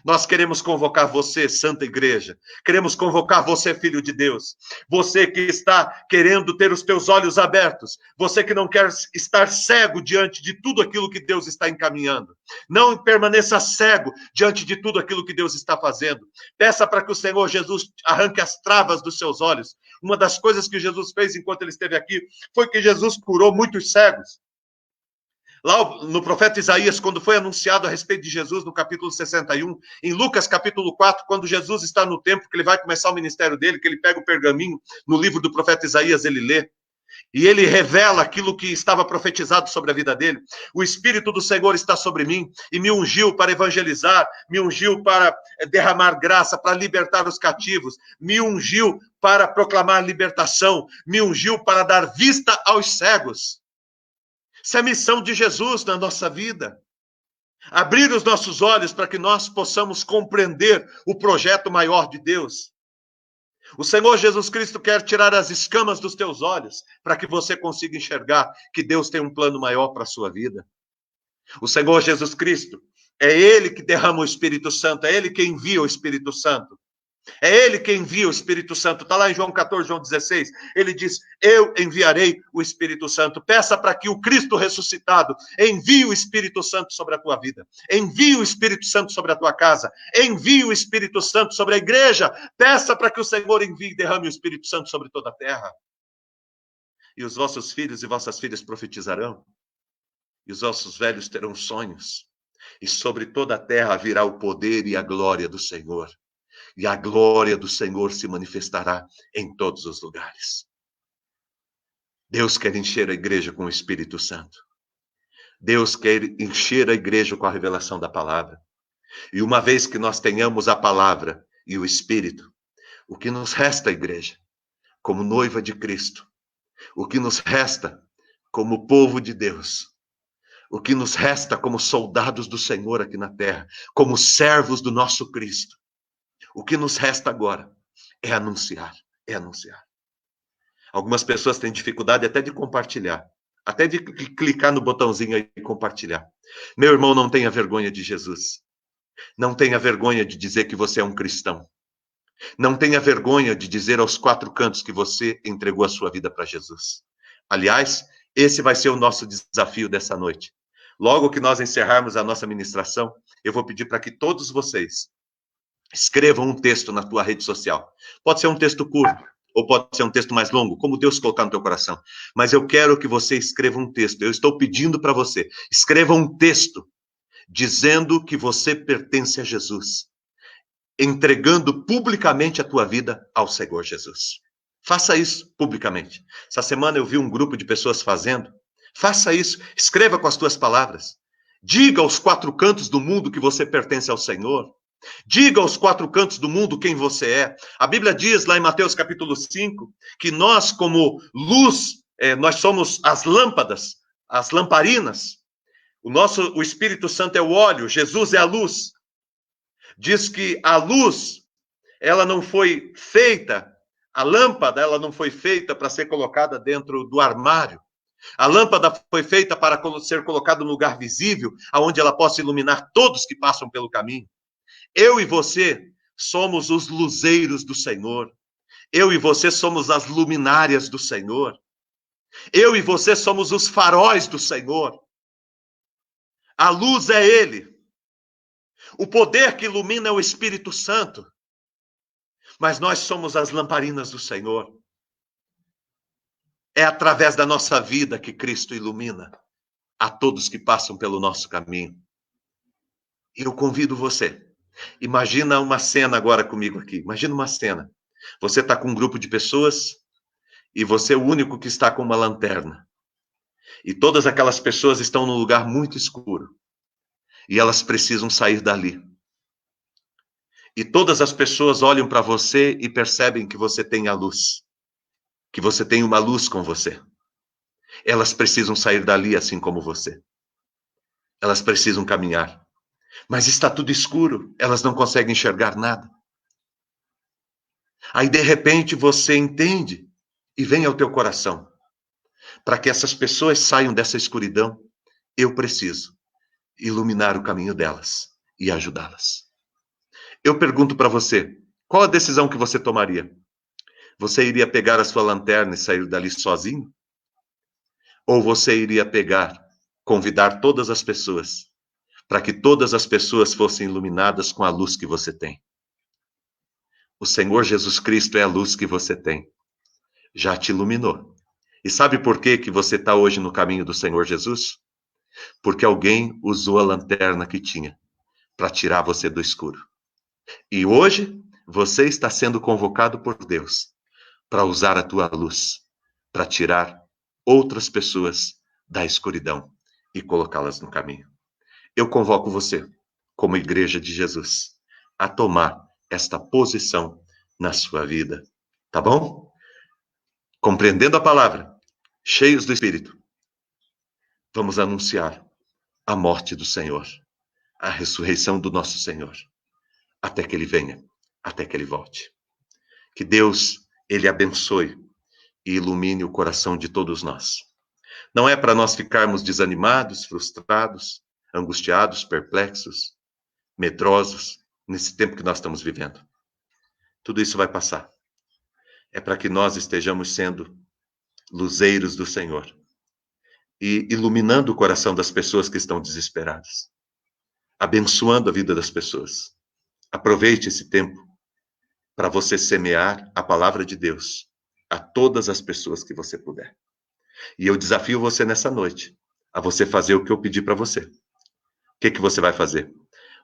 Nós queremos convocar você, Santa Igreja. Queremos convocar você, filho de Deus. Você que está querendo ter os teus olhos abertos. Você que não quer estar cego diante de tudo aquilo que Deus está encaminhando. Não permaneça cego diante de tudo aquilo que Deus está fazendo. Peça para que o Senhor Jesus arranque as travas dos seus olhos. Uma das coisas que Jesus fez enquanto ele esteve aqui foi que Jesus curou muitos cegos. Lá no profeta Isaías, quando foi anunciado a respeito de Jesus, no capítulo 61, em Lucas capítulo 4, quando Jesus está no templo, que ele vai começar o ministério dele, que ele pega o pergaminho, no livro do profeta Isaías, ele lê, e ele revela aquilo que estava profetizado sobre a vida dele. O Espírito do Senhor está sobre mim, e me ungiu para evangelizar, me ungiu para derramar graça, para libertar os cativos, me ungiu para proclamar libertação, me ungiu para dar vista aos cegos. Isso é a missão de Jesus na nossa vida. Abrir os nossos olhos para que nós possamos compreender o projeto maior de Deus. O Senhor Jesus Cristo quer tirar as escamas dos teus olhos para que você consiga enxergar que Deus tem um plano maior para a sua vida. O Senhor Jesus Cristo, é Ele que derrama o Espírito Santo, é Ele que envia o Espírito Santo. É Ele que envia o Espírito Santo. Está lá em João 14, João 16. Ele diz, eu enviarei o Espírito Santo. Peça para que o Cristo ressuscitado envie o Espírito Santo sobre a tua vida. Envie o Espírito Santo sobre a tua casa. Envie o Espírito Santo sobre a igreja. Peça para que o Senhor envie e derrame o Espírito Santo sobre toda a terra. E os vossos filhos e vossas filhas profetizarão. E os vossos velhos terão sonhos. E sobre toda a terra virá o poder e a glória do Senhor. E a glória do Senhor se manifestará em todos os lugares. Deus quer encher a igreja com o Espírito Santo. Deus quer encher a igreja com a revelação da palavra. E uma vez que nós tenhamos a palavra e o Espírito, o que nos resta, igreja, como noiva de Cristo, o que nos resta como povo de Deus, o que nos resta como soldados do Senhor aqui na terra, como servos do nosso Cristo, o que nos resta agora é anunciar, é anunciar. Algumas pessoas têm dificuldade até de compartilhar, até de clicar no botãozinho aí e compartilhar. Meu irmão, não tenha vergonha de Jesus. Não tenha vergonha de dizer que você é um cristão. Não tenha vergonha de dizer aos quatro cantos que você entregou a sua vida para Jesus. Aliás, esse vai ser o nosso desafio dessa noite. Logo que nós encerrarmos a nossa ministração, eu vou pedir para que todos vocês escrevam um texto na tua rede social. Pode ser um texto curto, ou pode ser um texto mais longo, como Deus colocar no teu coração. Mas eu quero que você escreva um texto. Eu estou pedindo para você, escreva um texto dizendo que você pertence a Jesus, entregando publicamente a tua vida ao Senhor Jesus. Faça isso publicamente. Essa semana eu vi um grupo de pessoas fazendo. Faça isso, escreva com as tuas palavras. Diga aos quatro cantos do mundo que você pertence ao Senhor. Diga aos quatro cantos do mundo quem você é. A Bíblia diz lá em Mateus capítulo 5, que nós como luz, nós somos as lâmpadas, as lamparinas. O Espírito Santo é o óleo, Jesus é a luz. Diz que a luz, ela não foi feita, a lâmpada, ela não foi feita para ser colocada dentro do armário. A lâmpada foi feita para ser colocada no lugar visível, onde ela possa iluminar todos que passam pelo caminho. Eu e você somos os luzeiros do Senhor. Eu e você somos as luminárias do Senhor. Eu e você somos os faróis do Senhor. A luz é Ele. O poder que ilumina é o Espírito Santo. Mas nós somos as lamparinas do Senhor. É através da nossa vida que Cristo ilumina a todos que passam pelo nosso caminho. E eu convido você. Imagina uma cena agora comigo aqui. Imagina uma cena. Você está com um grupo de pessoas e você é o único que está com uma lanterna. E todas aquelas pessoas estão num lugar muito escuro. E elas precisam sair dali. E todas as pessoas olham para você e percebem que você tem a luz. Que você tem uma luz com você. Elas precisam sair dali assim como você. Elas precisam caminhar. Mas está tudo escuro, elas não conseguem enxergar nada. Aí, de repente, você entende e vem ao teu coração. Para que essas pessoas saiam dessa escuridão, eu preciso iluminar o caminho delas e ajudá-las. Eu pergunto para você, qual a decisão que você tomaria? Você iria pegar a sua lanterna e sair dali sozinho? Ou você iria pegar, convidar todas as pessoas, para que todas as pessoas fossem iluminadas com a luz que você tem? O Senhor Jesus Cristo é a luz que você tem. Já te iluminou. E sabe por que que você está hoje no caminho do Senhor Jesus? Porque alguém usou a lanterna que tinha para tirar você do escuro. E hoje você está sendo convocado por Deus para usar a tua luz, para tirar outras pessoas da escuridão e colocá-las no caminho. Eu convoco você, como igreja de Jesus, a tomar esta posição na sua vida. Tá bom? Compreendendo a palavra, cheios do Espírito, vamos anunciar a morte do Senhor, a ressurreição do nosso Senhor, até que Ele venha, até que Ele volte. Que Deus, Ele abençoe e ilumine o coração de todos nós. Não é para nós ficarmos desanimados, frustrados, angustiados, perplexos, medrosos, nesse tempo que nós estamos vivendo. Tudo isso vai passar. É para que nós estejamos sendo luzeiros do Senhor e iluminando o coração das pessoas que estão desesperadas, abençoando a vida das pessoas. Aproveite esse tempo para você semear a palavra de Deus a todas as pessoas que você puder. E eu desafio você nessa noite a você fazer o que eu pedi para você. O que que você vai fazer?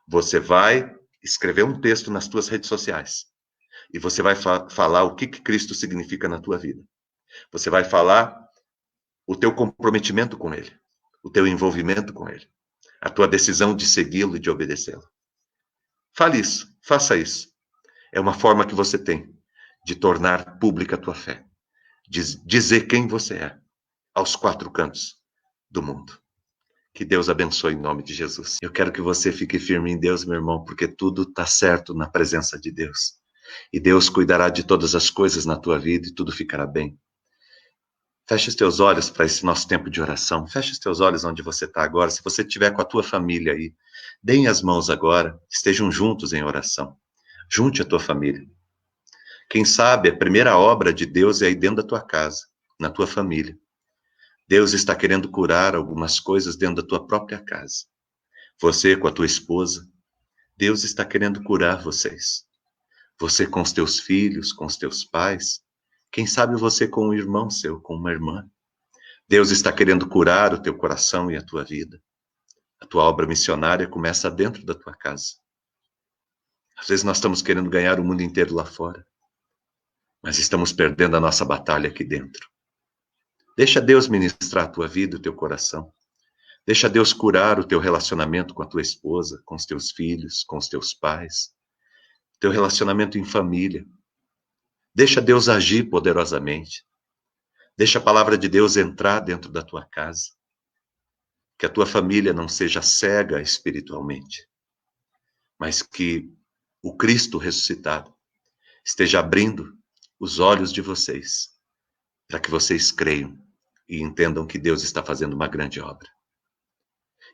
Você vai escrever um texto nas tuas redes sociais e você vai falar o que que Cristo significa na tua vida. Você vai falar o teu comprometimento com Ele, o teu envolvimento com Ele, a tua decisão de segui-lo e de obedecê-lo. Fale isso, faça isso. É uma forma que você tem de tornar pública a tua fé, de dizer quem você é aos quatro cantos do mundo. Que Deus abençoe em nome de Jesus. Eu quero que você fique firme em Deus, meu irmão, porque tudo está certo na presença de Deus. E Deus cuidará de todas as coisas na tua vida e tudo ficará bem. Feche os teus olhos para esse nosso tempo de oração. Feche os teus olhos onde você está agora. Se você estiver com a tua família aí, deem as mãos agora, estejam juntos em oração. Junte a tua família. Quem sabe a primeira obra de Deus é aí dentro da tua casa, na tua família. Deus está querendo curar algumas coisas dentro da tua própria casa. Você com a tua esposa, Deus está querendo curar vocês. Você com os teus filhos, com os teus pais, quem sabe você com um irmão seu, com uma irmã. Deus está querendo curar o teu coração e a tua vida. A tua obra missionária começa dentro da tua casa. Às vezes nós estamos querendo ganhar o mundo inteiro lá fora, mas estamos perdendo a nossa batalha aqui dentro. Deixa Deus ministrar a tua vida e o teu coração. Deixa Deus curar o teu relacionamento com a tua esposa, com os teus filhos, com os teus pais. Teu relacionamento em família. Deixa Deus agir poderosamente. Deixa a palavra de Deus entrar dentro da tua casa. Que a tua família não seja cega espiritualmente, mas que o Cristo ressuscitado esteja abrindo os olhos de vocês, para que vocês creiam e entendam que Deus está fazendo uma grande obra.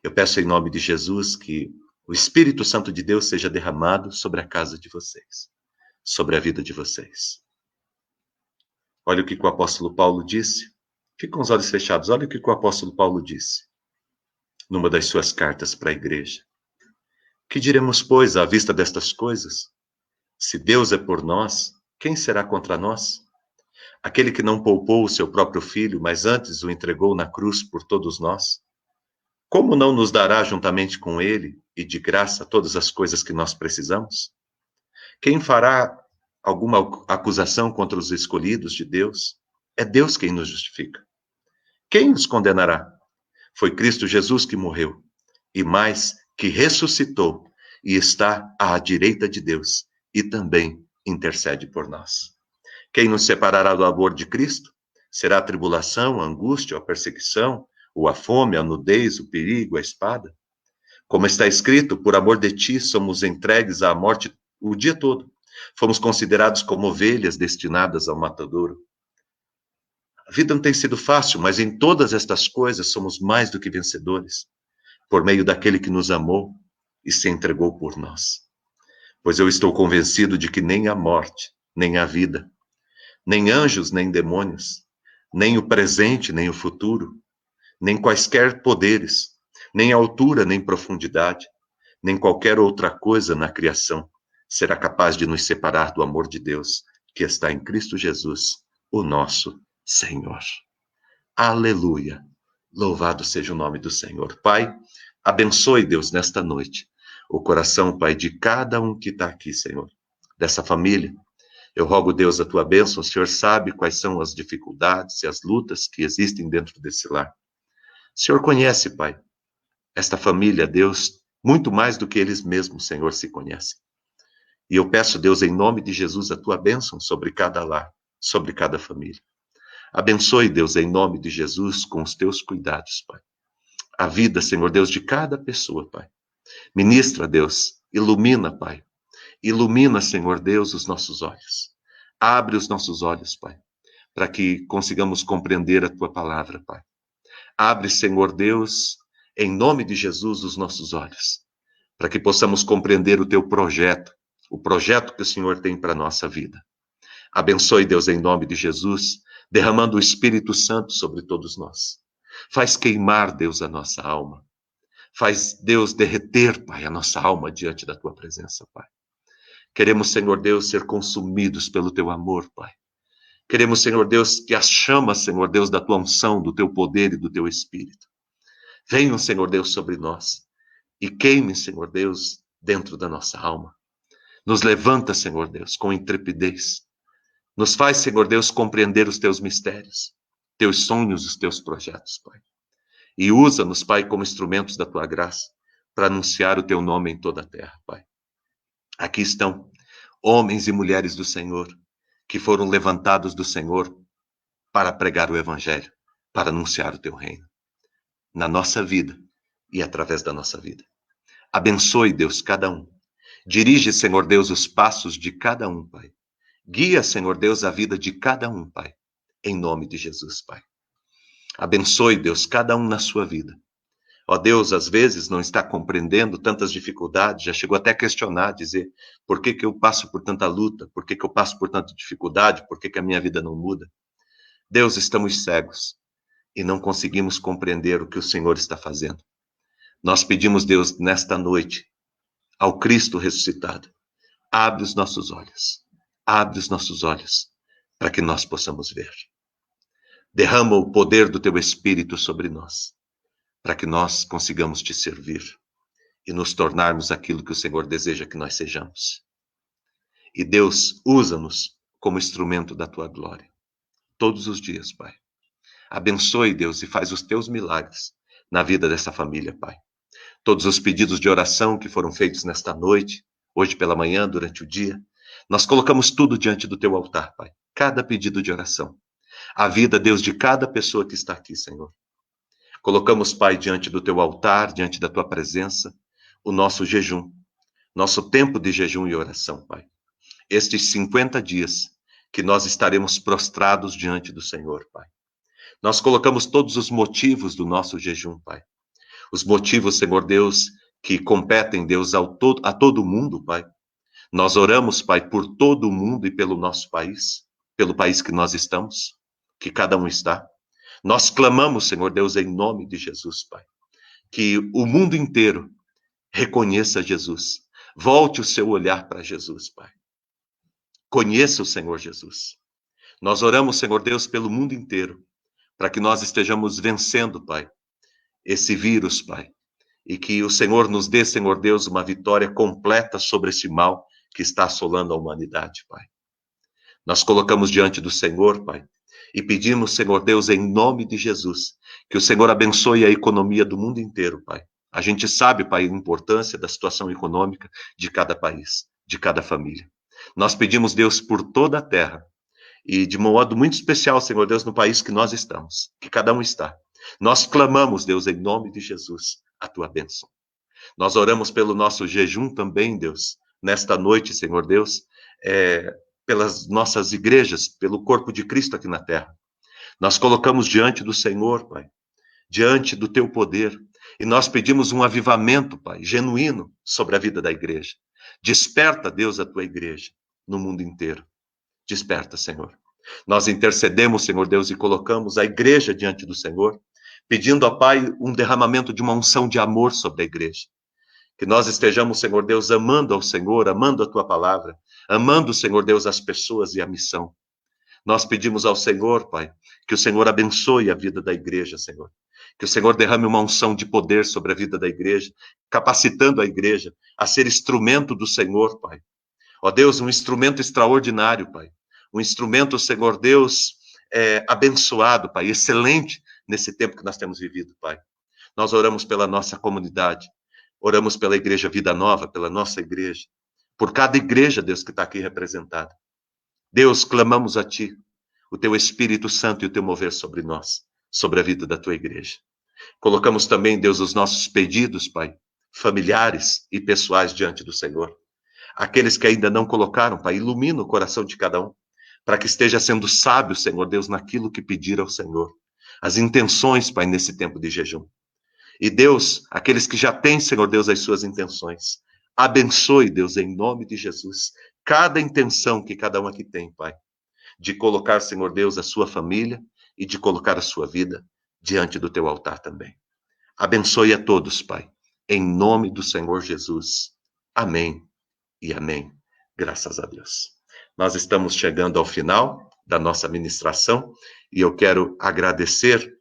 Eu peço em nome de Jesus que o Espírito Santo de Deus seja derramado sobre a casa de vocês, sobre a vida de vocês. Olha o que o apóstolo Paulo disse. Fique com os olhos fechados. Olha o que o apóstolo Paulo disse numa das suas cartas para a igreja. Que diremos, pois, à vista destas coisas? Se Deus é por nós, quem será contra nós? Aquele que não poupou o seu próprio filho, mas antes o entregou na cruz por todos nós, como não nos dará juntamente com ele e de graça todas as coisas que nós precisamos? Quem fará alguma acusação contra os escolhidos de Deus? É Deus quem nos justifica. Quem nos condenará? Foi Cristo Jesus que morreu, e mais, que ressuscitou e está à direita de Deus e também intercede por nós. Quem nos separará do amor de Cristo? Será a tribulação, a angústia, a perseguição, ou a fome, a nudez, o perigo, a espada? Como está escrito, por amor de ti somos entregues à morte o dia todo. Fomos considerados como ovelhas destinadas ao matadouro. A vida não tem sido fácil, mas em todas estas coisas somos mais do que vencedores, por meio daquele que nos amou e se entregou por nós. Pois eu estou convencido de que nem a morte, nem a vida, nem anjos, nem demônios, nem o presente, nem o futuro, nem quaisquer poderes, nem altura, nem profundidade, nem qualquer outra coisa na criação será capaz de nos separar do amor de Deus, que está em Cristo Jesus, o nosso Senhor. Aleluia! Louvado seja o nome do Senhor. Pai, abençoe, Deus, nesta noite, o coração, Pai, de cada um que está aqui, Senhor, dessa família. Eu rogo, Deus, a tua bênção. O Senhor sabe quais são as dificuldades e as lutas que existem dentro desse lar. O Senhor conhece, Pai, esta família, Deus, muito mais do que eles mesmos, Senhor, se conhecem. E eu peço, Deus, em nome de Jesus, a tua bênção sobre cada lar, sobre cada família. Abençoe, Deus, em nome de Jesus, com os teus cuidados, Pai. A vida, Senhor Deus, de cada pessoa, Pai. Ministra, Deus, ilumina, Pai. Ilumina, Senhor Deus, os nossos olhos. Abre os nossos olhos, Pai, para que consigamos compreender a tua palavra, Pai. Abre, Senhor Deus, em nome de Jesus, os nossos olhos, para que possamos compreender o teu projeto, o projeto que o Senhor tem para a nossa vida. Abençoe, Deus, em nome de Jesus, derramando o Espírito Santo sobre todos nós. Faz queimar, Deus, a nossa alma. Faz, Deus, derreter, Pai, a nossa alma diante da tua presença, Pai. Queremos, Senhor Deus, ser consumidos pelo teu amor, Pai. Queremos, Senhor Deus, que as chamas, Senhor Deus, da tua unção, do teu poder e do teu Espírito venham, Senhor Deus, sobre nós e queimem, Senhor Deus, dentro da nossa alma. Nos levanta, Senhor Deus, com intrepidez. Nos faz, Senhor Deus, compreender os teus mistérios, teus sonhos, os teus projetos, Pai. E usa-nos, Pai, como instrumentos da tua graça para anunciar o teu nome em toda a terra, Pai. Aqui estão homens e mulheres do Senhor que foram levantados do Senhor para pregar o evangelho, para anunciar o teu reino na nossa vida e através da nossa vida. Abençoe, Deus, cada um. Dirige, Senhor Deus, os passos de cada um, Pai. Guia, Senhor Deus, a vida de cada um, Pai. Em nome de Jesus, Pai. Abençoe, Deus, cada um na sua vida. Ó Deus, às vezes não está compreendendo tantas dificuldades, já chegou até a questionar, dizer, por que eu passo por tanta luta? Por que eu passo por tanta dificuldade? Por que a minha vida não muda? Deus, estamos cegos e não conseguimos compreender o que o Senhor está fazendo. Nós pedimos, Deus, nesta noite, ao Cristo ressuscitado, abre os nossos olhos, para que nós possamos ver. Derrama o poder do teu Espírito sobre nós, para que nós consigamos te servir e nos tornarmos aquilo que o Senhor deseja que nós sejamos. E Deus, usa-nos como instrumento da tua glória, todos os dias, Pai. Abençoe, Deus, e faz os teus milagres na vida dessa família, Pai. Todos os pedidos de oração que foram feitos nesta noite, hoje pela manhã, durante o dia, nós colocamos tudo diante do teu altar, Pai. Cada pedido de oração. A vida, Deus, de cada pessoa que está aqui, Senhor. Colocamos, Pai, diante do teu altar, diante da tua presença, o nosso jejum, nosso tempo de jejum e oração, Pai. Estes 50 dias que nós estaremos prostrados diante do Senhor, Pai. Nós colocamos todos os motivos do nosso jejum, Pai. Os motivos, Senhor Deus, que competem, Deus, a todo mundo, Pai. Nós oramos, Pai, por todo o mundo e pelo nosso país, pelo país que nós estamos, que cada um está. Nós clamamos, Senhor Deus, em nome de Jesus, Pai, que o mundo inteiro reconheça Jesus. Volte o seu olhar para Jesus, Pai. Conheça o Senhor Jesus. Nós oramos, Senhor Deus, pelo mundo inteiro, para que nós estejamos vencendo, Pai, esse vírus, Pai. E que o Senhor nos dê, Senhor Deus, uma vitória completa sobre esse mal que está assolando a humanidade, Pai. Nós colocamos diante do Senhor, Pai, e pedimos, Senhor Deus, em nome de Jesus, que o Senhor abençoe a economia do mundo inteiro, Pai. A gente sabe, Pai, a importância da situação econômica de cada país, de cada família. Nós pedimos, Deus, por toda a terra, e de modo muito especial, Senhor Deus, no país que nós estamos, que cada um está. Nós clamamos, Deus, em nome de Jesus, a tua bênção. Nós oramos pelo nosso jejum também, Deus, nesta noite, Senhor Deus, pelas nossas igrejas, pelo corpo de Cristo aqui na terra. Nós colocamos diante do Senhor, Pai, diante do teu poder, e nós pedimos um avivamento, Pai, genuíno sobre a vida da igreja. Desperta, Deus, a tua igreja no mundo inteiro. Desperta, Senhor. Nós intercedemos, Senhor Deus, e colocamos a igreja diante do Senhor, pedindo a Pai um derramamento de uma unção de amor sobre a igreja. Que nós estejamos, Senhor Deus, amando ao Senhor, amando a tua palavra, amando, Senhor Deus, as pessoas e a missão. Nós pedimos ao Senhor, Pai, que o Senhor abençoe a vida da igreja, Senhor. Que o Senhor derrame uma unção de poder sobre a vida da igreja, capacitando a igreja a ser instrumento do Senhor, Pai. Ó Deus, um instrumento extraordinário, Pai. Um instrumento, Senhor Deus, abençoado, Pai, excelente nesse tempo que nós temos vivido, Pai. Nós oramos pela nossa comunidade, oramos pela Igreja Vida Nova, pela nossa igreja, por cada igreja, Deus, que está aqui representada. Deus, clamamos a Ti, o Teu Espírito Santo e o Teu mover sobre nós, sobre a vida da Tua igreja. Colocamos também, Deus, os nossos pedidos, Pai, familiares e pessoais diante do Senhor. Aqueles que ainda não colocaram, Pai, ilumina o coração de cada um, para que esteja sendo sábio, Senhor Deus, naquilo que pedir ao Senhor. As intenções, Pai, nesse tempo de jejum. E Deus, aqueles que já têm, Senhor Deus, as suas intenções, abençoe, Deus, em nome de Jesus, cada intenção que cada um aqui tem, Pai, de colocar, Senhor Deus, a sua família e de colocar a sua vida diante do teu altar também. Abençoe a todos, Pai, em nome do Senhor Jesus. Amém e amém. Graças a Deus. Nós estamos chegando ao final da nossa ministração e eu quero agradecer,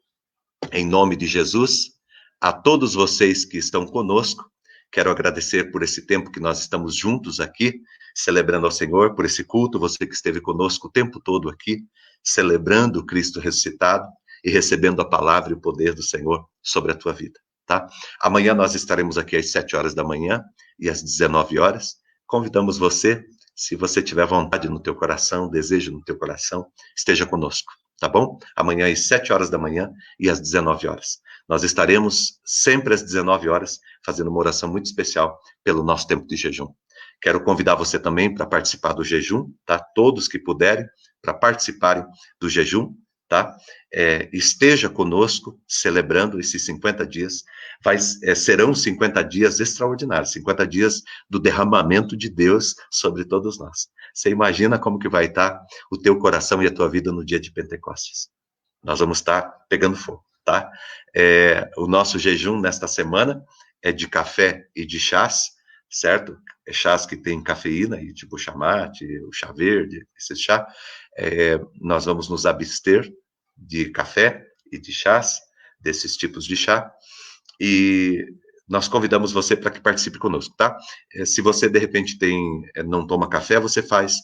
em nome de Jesus, a todos vocês que estão conosco. Quero agradecer por esse tempo que nós estamos juntos aqui, celebrando ao Senhor, por esse culto, você que esteve conosco o tempo todo aqui, celebrando o Cristo ressuscitado e recebendo a palavra e o poder do Senhor sobre a tua vida, tá? Amanhã nós estaremos aqui às 7 horas da manhã e às 19 horas. Convidamos você, se você tiver vontade no teu coração, desejo no teu coração, esteja conosco, tá bom? Amanhã às 7 horas da manhã e às 19 horas. Nós estaremos sempre às 19 horas fazendo uma oração muito especial pelo nosso tempo de jejum. Quero convidar você também para participar do jejum, tá? Todos que puderem, para participarem do jejum, tá? Esteja conosco celebrando esses 50 dias. Serão 50 dias extraordinários, 50 dias do derramamento de Deus sobre todos nós. Você imagina como que vai estar o teu coração e a tua vida no dia de Pentecostes. Nós vamos estar pegando fogo, tá? O nosso jejum nesta semana é de café e de chás, certo? Chás que tem cafeína, e tipo o chá mate, o chá verde, esse chá. Nós vamos nos abster de café e de chás, desses tipos de chá, e nós convidamos você para que participe conosco, tá? Se você, de repente, não toma café, você faz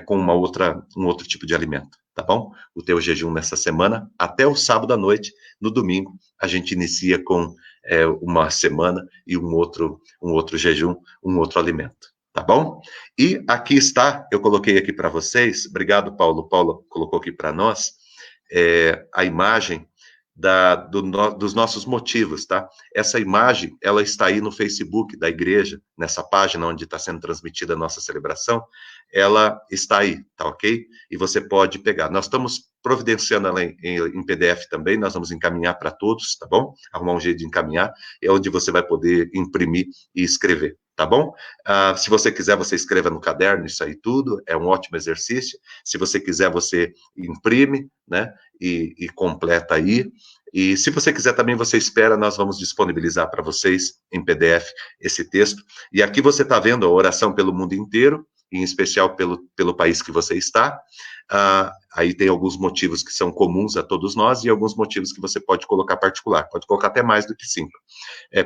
com um outro tipo de alimento, tá bom? O teu jejum nessa semana, até o sábado à noite, no domingo, a gente inicia com uma semana e um outro jejum, um outro alimento, tá bom? E aqui está, eu coloquei aqui para vocês, obrigado, Paulo. Paulo colocou aqui para nós a imagem dos nossos motivos, tá? Essa imagem, ela está aí no Facebook da igreja, nessa página onde está sendo transmitida a nossa celebração, ela está aí, tá ok? E você pode pegar. Nós estamos providenciando ela em PDF também, nós vamos encaminhar para todos, tá bom? Arrumar um jeito de encaminhar, é onde você vai poder imprimir e escrever, tá bom? Se você quiser, você escreva no caderno, isso aí tudo, é um ótimo exercício. Se você quiser, você imprime, né? E completa aí. E se você quiser também, você espera, nós vamos disponibilizar para vocês em PDF esse texto. E aqui você está vendo a oração pelo mundo inteiro, em especial pelo país que você está. Aí tem alguns motivos que são comuns a todos nós e alguns motivos que você pode colocar particular, pode colocar até mais do que 5.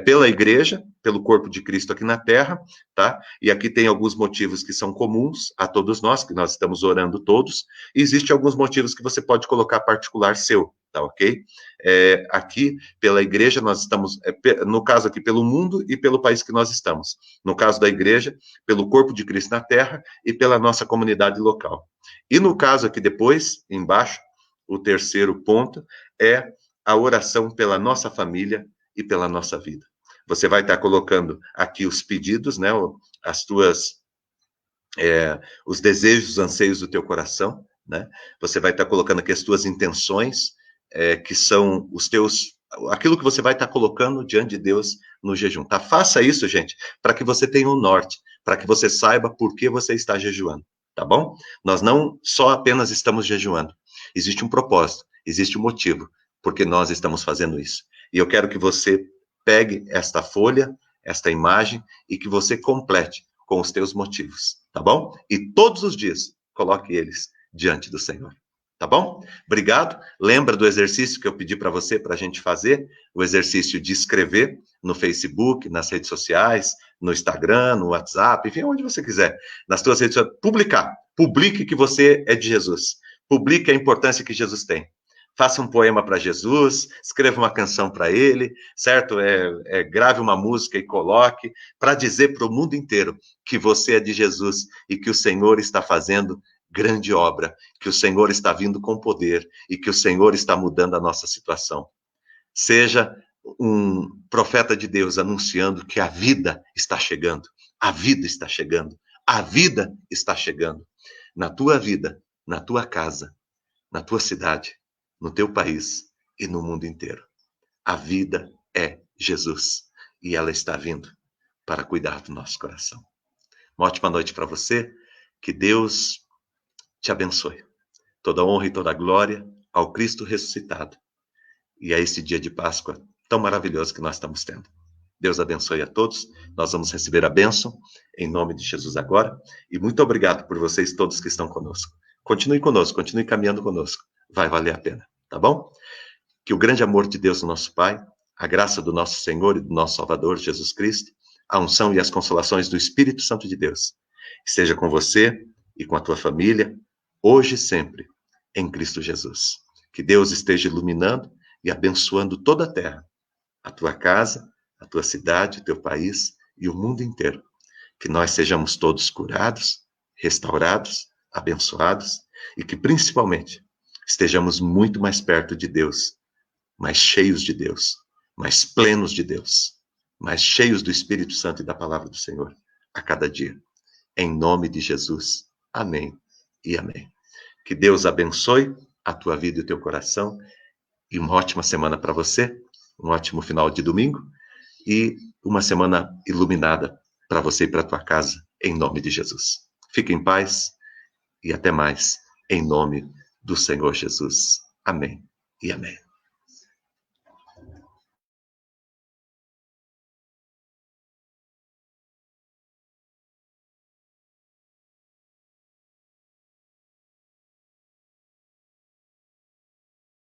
Pela igreja, pelo corpo de Cristo aqui na Terra, tá? E aqui tem alguns motivos que são comuns a todos nós, que nós estamos orando todos, e existem alguns motivos que você pode colocar particular seu, tá ok? Aqui, pela igreja, nós estamos, no caso aqui, pelo mundo e pelo país que nós estamos. No caso da igreja, pelo corpo de Cristo na Terra e pela nossa comunidade local. E no caso aqui depois, embaixo, o terceiro ponto é a oração pela nossa família e pela nossa vida. Você vai estar colocando aqui os pedidos, né, os desejos, os anseios do teu coração, né? Você vai estar colocando aqui as tuas intenções, que são aquilo que você vai estar colocando diante de Deus no jejum, tá? Faça isso, gente, para que você tenha um norte, para que você saiba por que você está jejuando, tá bom? Nós não só apenas estamos jejuando, existe um propósito, existe um motivo, porque nós estamos fazendo isso. E eu quero que você pegue esta folha, esta imagem, e que você complete com os teus motivos, tá bom? E todos os dias, coloque eles diante do Senhor. Tá bom? Obrigado. Lembra do exercício que eu pedi para você, para a gente fazer? O exercício de escrever no Facebook, nas redes sociais, no Instagram, no WhatsApp, enfim, onde você quiser. Nas suas redes sociais. Publicar. Publique que você é de Jesus. Publique a importância que Jesus tem. Faça um poema para Jesus, escreva uma canção para ele, certo? Grave uma música e coloque, para dizer para o mundo inteiro que você é de Jesus e que o Senhor está fazendo grande obra, que o Senhor está vindo com poder e que o Senhor está mudando a nossa situação. Seja um profeta de Deus anunciando que a vida está chegando, a vida está chegando, a vida está chegando na tua vida, na tua casa, na tua cidade, no teu país e no mundo inteiro. A vida é Jesus e ela está vindo para cuidar do nosso coração. Uma ótima noite para você, que Deus te abençoe. Toda honra e toda glória ao Cristo ressuscitado e a esse dia de Páscoa tão maravilhoso que nós estamos tendo. Deus abençoe a todos. Nós vamos receber a bênção em nome de Jesus agora. E muito obrigado por vocês todos que estão conosco. Continue conosco, continue caminhando conosco. Vai valer a pena, tá bom? Que o grande amor de Deus, nosso Pai, a graça do nosso Senhor e do nosso Salvador Jesus Cristo, a unção e as consolações do Espírito Santo de Deus, esteja com você e com a tua família, hoje e sempre, em Cristo Jesus. Que Deus esteja iluminando e abençoando toda a terra, a tua casa, a tua cidade, o teu país e o mundo inteiro. Que nós sejamos todos curados, restaurados, abençoados e que, principalmente, estejamos muito mais perto de Deus, mais cheios de Deus, mais plenos de Deus, mais cheios do Espírito Santo e da palavra do Senhor a cada dia. Em nome de Jesus. Amém e amém. Que Deus abençoe a tua vida e o teu coração e uma ótima semana para você, um ótimo final de domingo e uma semana iluminada para você e para a tua casa, em nome de Jesus. Fique em paz e até mais, em nome do Senhor Jesus. Amém e amém.